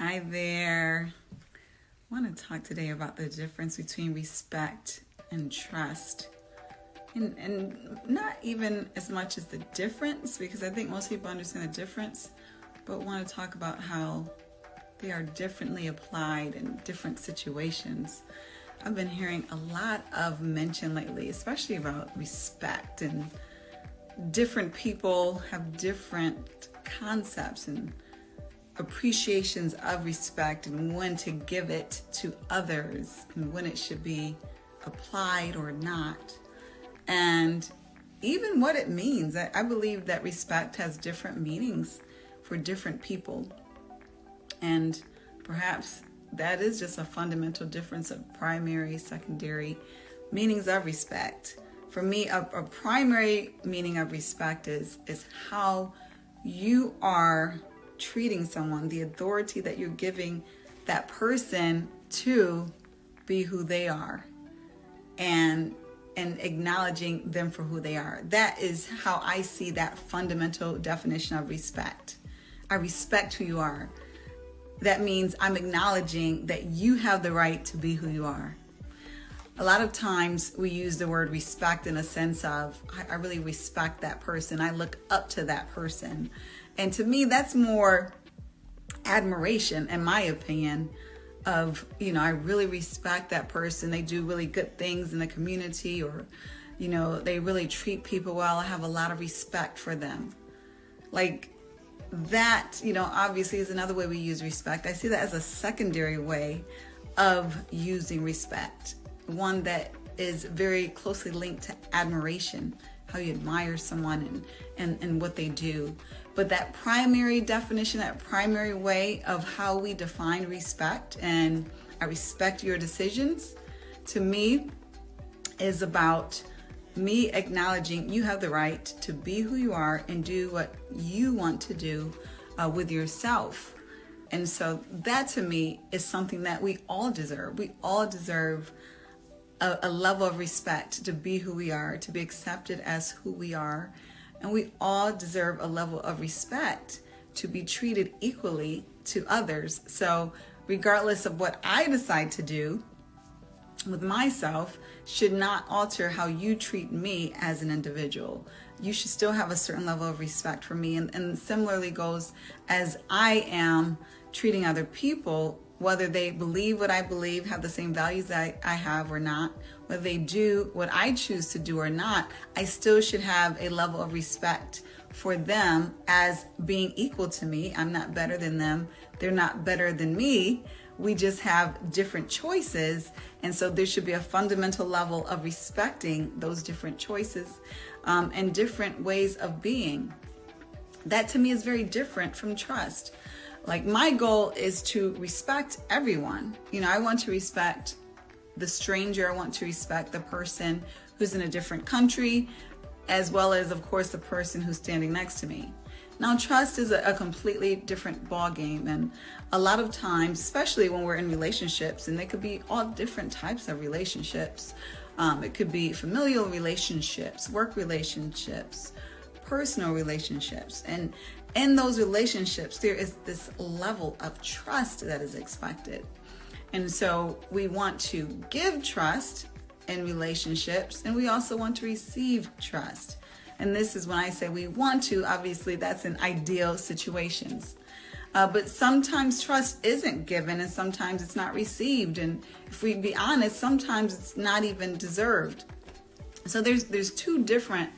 Hi there. I want to talk today about the difference between respect and trust. And not even as much as the difference, because I think most people understand the difference, but want to talk about how they are differently applied in different situations. I've been hearing a lot of mention lately, especially about respect, and different people have different concepts and appreciations of respect, and when to give it to others and when it should be applied or not, and even what it means. I believe that respect has different meanings for different people, and perhaps that is just a fundamental difference of primary, secondary meanings of respect. For me, a primary meaning of respect is how you are treating someone, the authority that you're giving that person to be who they are, and acknowledging them for who they are. That is how I see that fundamental definition of respect. I respect who you are. That means I'm acknowledging that you have the right to be who you are. A lot of times we use the word respect in a sense of, I really respect that person. I look up to that person. And to me, that's more admiration, in my opinion, of, I really respect that person. They do really good things in the community, or, they really treat people well. I have a lot of respect for them. Like that, obviously is another way we use respect. I see that as a secondary way of using respect. One that is very closely linked to admiration, how you admire someone and what they do. But that primary definition, that primary way of how we define respect, and I respect your decisions, to me is about me acknowledging you have the right to be who you are and do what you want to do with yourself. And so that to me is something that we all deserve. We all deserve a level of respect to be who we are, to be accepted as who we are. And we all deserve a level of respect to be treated equally to others. So regardless of what I decide to do with myself should not alter how you treat me as an individual. You should still have a certain level of respect for me. And similarly goes as I am treating other people, whether they believe what I believe, have the same values that I have or not, whether they do what I choose to do or not, I still should have a level of respect for them as being equal to me. I'm not better than them. They're not better than me. We just have different choices. And so there should be a fundamental level of respecting those different choices and different ways of being. That to me is very different from trust. Like, my goal is to respect everyone. I want to respect the stranger. I want to respect the person who's in a different country, as well as, of course, the person who's standing next to me. Now, trust is a completely different ballgame. And a lot of times, especially when we're in relationships, and they could be all different types of relationships. It could be familial relationships, work relationships, personal relationships. And in those relationships, there is this level of trust that is expected. And so we want to give trust in relationships, and we also want to receive trust. And this is when I say we want to, obviously that's in ideal situations. But sometimes trust isn't given, and sometimes it's not received. And if we be honest, sometimes it's not even deserved. So there's two different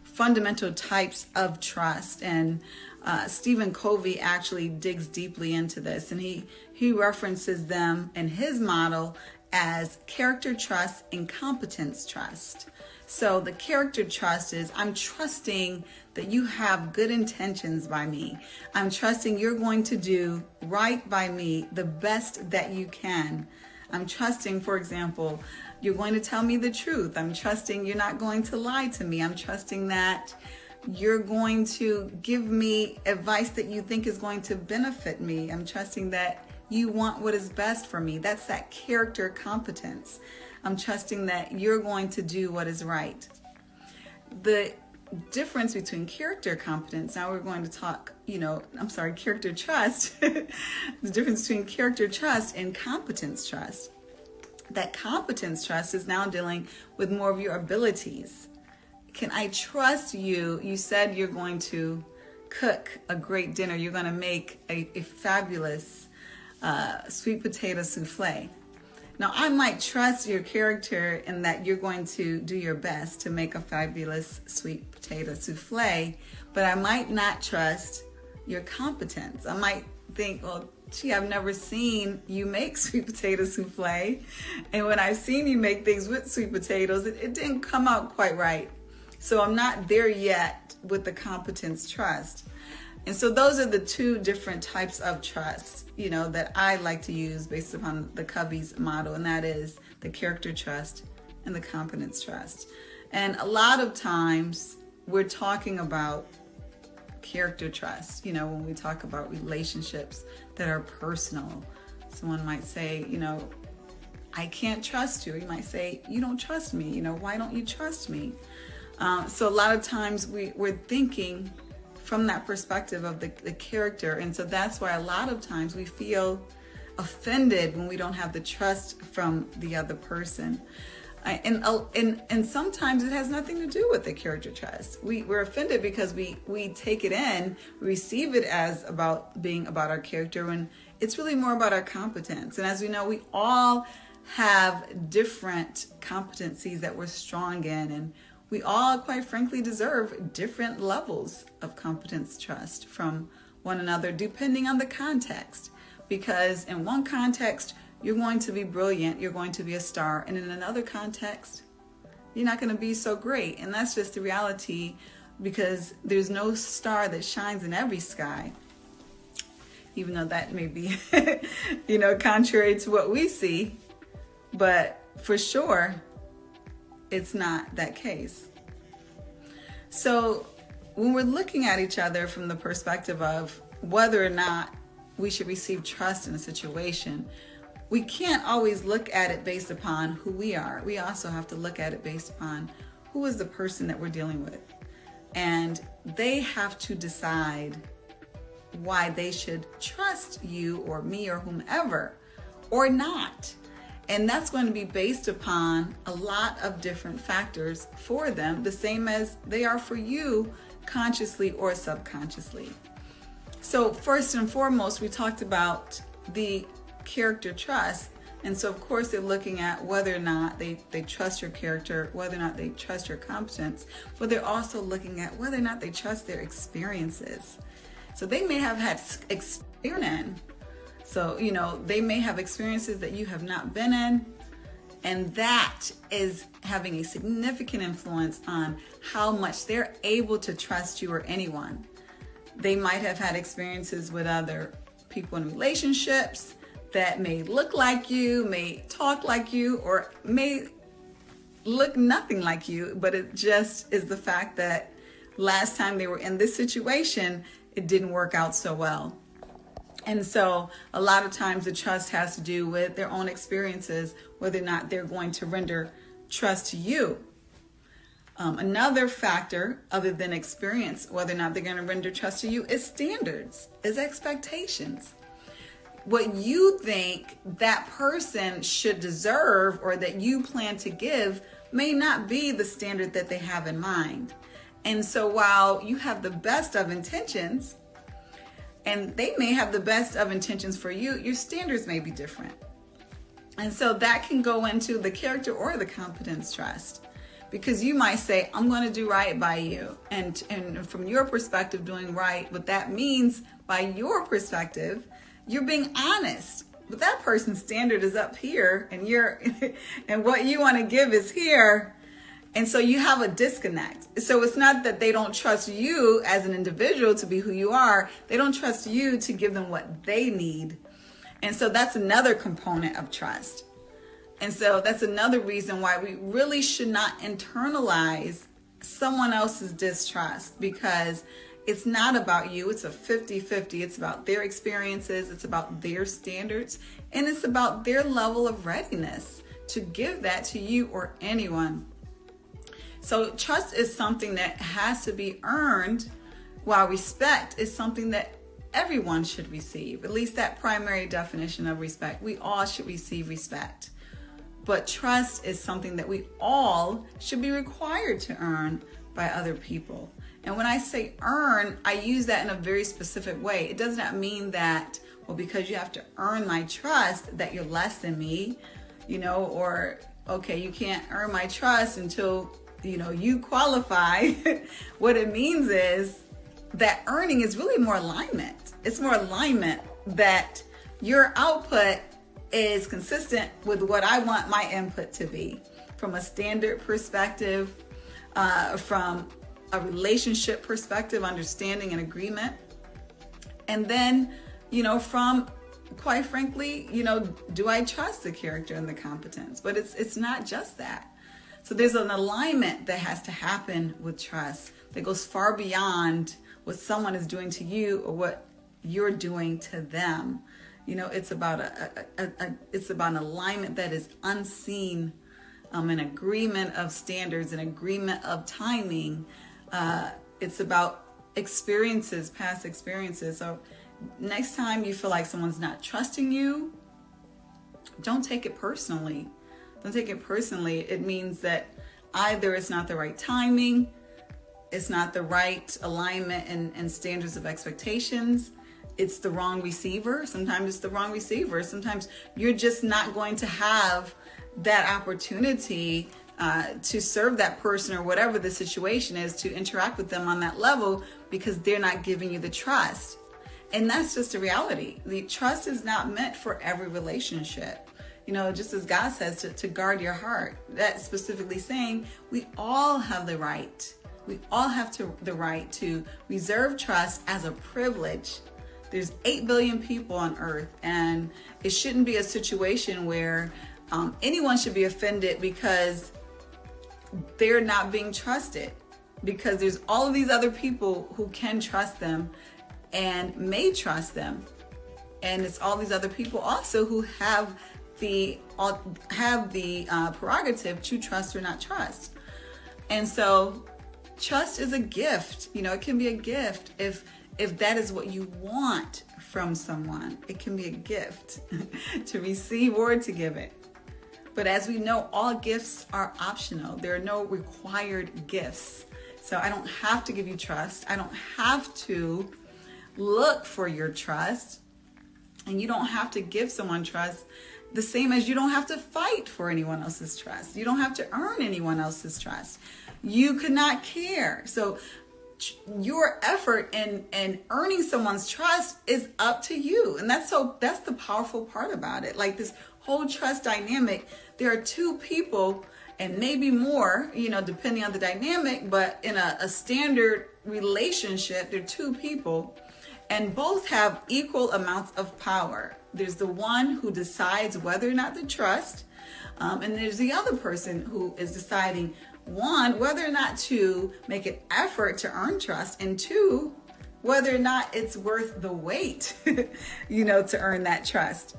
fundamental types of trust. And Stephen Covey actually digs deeply into this, and he references them in his model as character trust and competence trust. So the character trust is, I'm trusting that you have good intentions by me. I'm trusting you're going to do right by me, the best that you can. I'm trusting, for example, you're going to tell me the truth. I'm trusting you're not going to lie to me. I'm trusting that you're going to give me advice that you think is going to benefit me. I'm trusting that you want what is best for me. That's that character competence. I'm trusting that you're going to do what is right. The difference between character competence. Now we're going to talk, character trust. The difference between character trust and competence trust. That competence trust is now dealing with more of your abilities. Can I trust you? You said you're going to cook a great dinner. You're going to make a fabulous sweet potato souffle. Now, I might trust your character in that you're going to do your best to make a fabulous sweet potato souffle, but I might not trust your competence. I might think, well, gee, I've never seen you make sweet potato souffle. And when I've seen you make things with sweet potatoes, it didn't come out quite right. So I'm not there yet with the competence trust. And so those are the two different types of trust, that I like to use based upon the Covey's model, and that is the character trust and the competence trust. And a lot of times we're talking about character trust, when we talk about relationships that are personal. Someone might say, I can't trust you. You might say, you don't trust me. Why don't you trust me? So a lot of times we're thinking from that perspective of the character. And so that's why a lot of times we feel offended when we don't have the trust from the other person. And sometimes it has nothing to do with the character trust. We're offended because we take it in, receive it as being about our character, when it's really more about our competence. And as we know, we all have different competencies that we're strong in, and we all, quite frankly, deserve different levels of competence trust from one another, depending on the context. Because in one context, you're going to be brilliant, you're going to be a star, and in another context, you're not going to be so great. And that's just the reality, because there's no star that shines in every sky, even though that may be, contrary to what we see. But for sure, it's not that case. So when we're looking at each other from the perspective of whether or not we should receive trust in a situation, we can't always look at it based upon who we are. We also have to look at it based upon who is the person that we're dealing with. And they have to decide why they should trust you or me or whomever or not. And that's going to be based upon a lot of different factors for them, the same as they are for you, consciously or subconsciously. So first and foremost, we talked about the character trust. And so of course they're looking at whether or not they trust your character, whether or not they trust your competence, but they're also looking at whether or not they trust their experiences. So they may have had experience. So, they may have experiences that you have not been in, and that is having a significant influence on how much they're able to trust you or anyone. They might have had experiences with other people in relationships that may look like you, may talk like you, or may look nothing like you, but it just is the fact that last time they were in this situation, it didn't work out so well. And so a lot of times the trust has to do with their own experiences, whether or not they're going to render trust to you. Another factor other than experience, whether or not they're going to render trust to you, is standards, is expectations. What you think that person should deserve or that you plan to give may not be the standard that they have in mind. And so while you have the best of intentions, and they may have the best of intentions for you, your standards may be different. And so that can go into the character or the competence trust, because you might say, I'm going to do right by you. And from your perspective, doing right, what that means by your perspective, you're being honest. But that person's standard is up here, and and what you want to give is here. And so you have a disconnect. So it's not that they don't trust you as an individual to be who you are. They don't trust you to give them what they need. And so that's another component of trust. And so that's another reason why we really should not internalize someone else's distrust, because it's not about you. It's a 50-50. It's about their experiences. It's about their standards. And it's about their level of readiness to give that to you or anyone. So trust is something that has to be earned, while respect is something that everyone should receive. At least that primary definition of respect. We all should receive respect. But trust is something that we all should be required to earn by other people. And when I say earn, I use that in a very specific way. It does not mean that, well, because you have to earn my trust, that you're less than me, or, okay, you can't earn my trust until, you qualify. What it means is that earning is really more alignment. It's more alignment that your output is consistent with what I want my input to be, from a standard perspective, from a relationship perspective, understanding and agreement. And then, from, quite frankly, do I trust the character and the competence? But it's not just that. So there's an alignment that has to happen with trust that goes far beyond what someone is doing to you or what you're doing to them. It's about it's about an alignment that is unseen, an agreement of standards, an agreement of timing. It's about experiences, past experiences. So next time you feel like someone's not trusting you, don't take it personally. Don't take it personally. It means that either it's not the right timing, it's not the right alignment and standards of expectations. It's the wrong receiver. Sometimes it's the wrong receiver. Sometimes you're just not going to have that opportunity to serve that person or whatever the situation is, to interact with them on that level, because they're not giving you the trust. And that's just a reality. The trust is not meant for every relationship. Just as God says to guard your heart. That's specifically saying we all have the right. We all have the right to reserve trust as a privilege. There's 8 billion people on earth, and it shouldn't be a situation where anyone should be offended because they're not being trusted, because there's all of these other people who can trust them and may trust them. And it's all these other people also who have the prerogative to trust or not trust. And so trust is a gift. It can be a gift if that is what you want from someone. It can be a gift to receive or to give it. But as we know, all gifts are optional. There are no required gifts. So I don't have to give you trust. I don't have to look for your trust. And you don't have to give someone trust, the same as you don't have to fight for anyone else's trust. You don't have to earn anyone else's trust. You could not care. So your effort in earning someone's trust is up to you. And that's the powerful part about it. Like this whole trust dynamic, there are two people, and maybe more, depending on the dynamic, but in a standard relationship, there are two people, and both have equal amounts of power. There's the one who decides whether or not to trust, and there's the other person who is deciding, one, whether or not to make an effort to earn trust, and two, whether or not it's worth the wait, to earn that trust.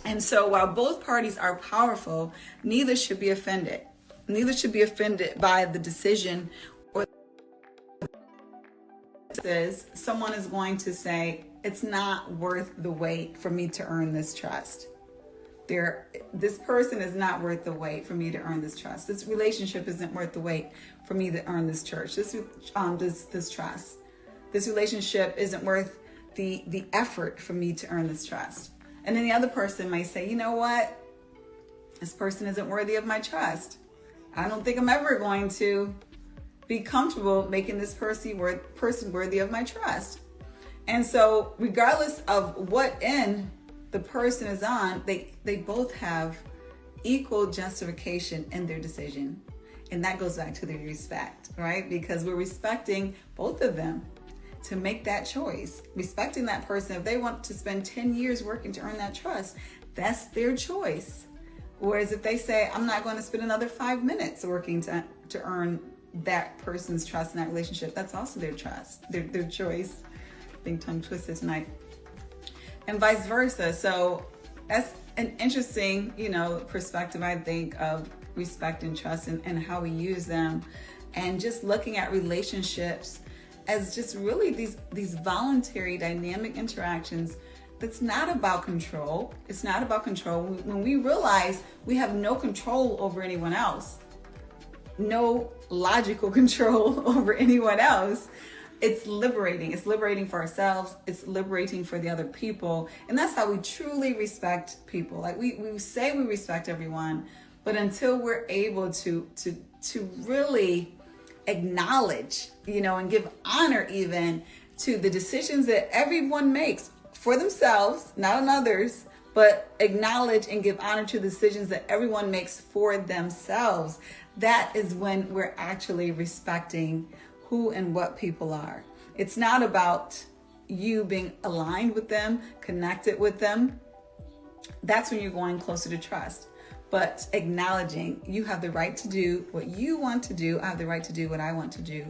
And so while both parties are powerful, neither should be offended. Neither should be offended by the decision, or someone is going to say, it's not worth the wait for me to earn this trust. This person is not worth the wait for me to earn this trust. This relationship isn't worth the wait for me to earn this church. This trust. This relationship isn't worth the effort for me to earn this trust. And then the other person might say, you know what? This person isn't worthy of my trust. I don't think I'm ever going to be comfortable making this person worthy of my trust. And so regardless of what end the person is on, they both have equal justification in their decision. And that goes back to the respect, right? Because we're respecting both of them to make that choice. Respecting that person, if they want to spend 10 years working to earn that trust, that's their choice. Whereas if they say, I'm not going to spend another 5 minutes working to earn that person's trust in that relationship, that's also their trust, their choice. I think tongue twisted tonight. And vice versa. So that's an interesting, perspective, I think, of respect and trust and how we use them, and just looking at relationships as just really these voluntary dynamic interactions. That's not about control. It's not about control. When we realize we have no control over anyone else, no logical control over anyone else, it's liberating. It's liberating for ourselves. It's liberating for the other people. And that's how we truly respect people. Like we say we respect everyone, but until we're able to really acknowledge, and give honor even to the decisions that everyone makes for themselves, not on others, but acknowledge and give honor to the decisions that everyone makes for themselves. That is when we're actually respecting who and what people are. It's not about you being aligned with them, connected with them. That's when you're going closer to trust. But acknowledging you have the right to do what you want to do, I have the right to do what I want to do,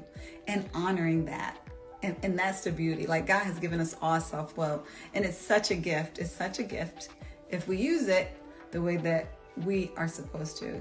and honoring that. And that's the beauty. Like, God has given us all self-will, and it's such a gift. It's such a gift if we use it the way that we are supposed to.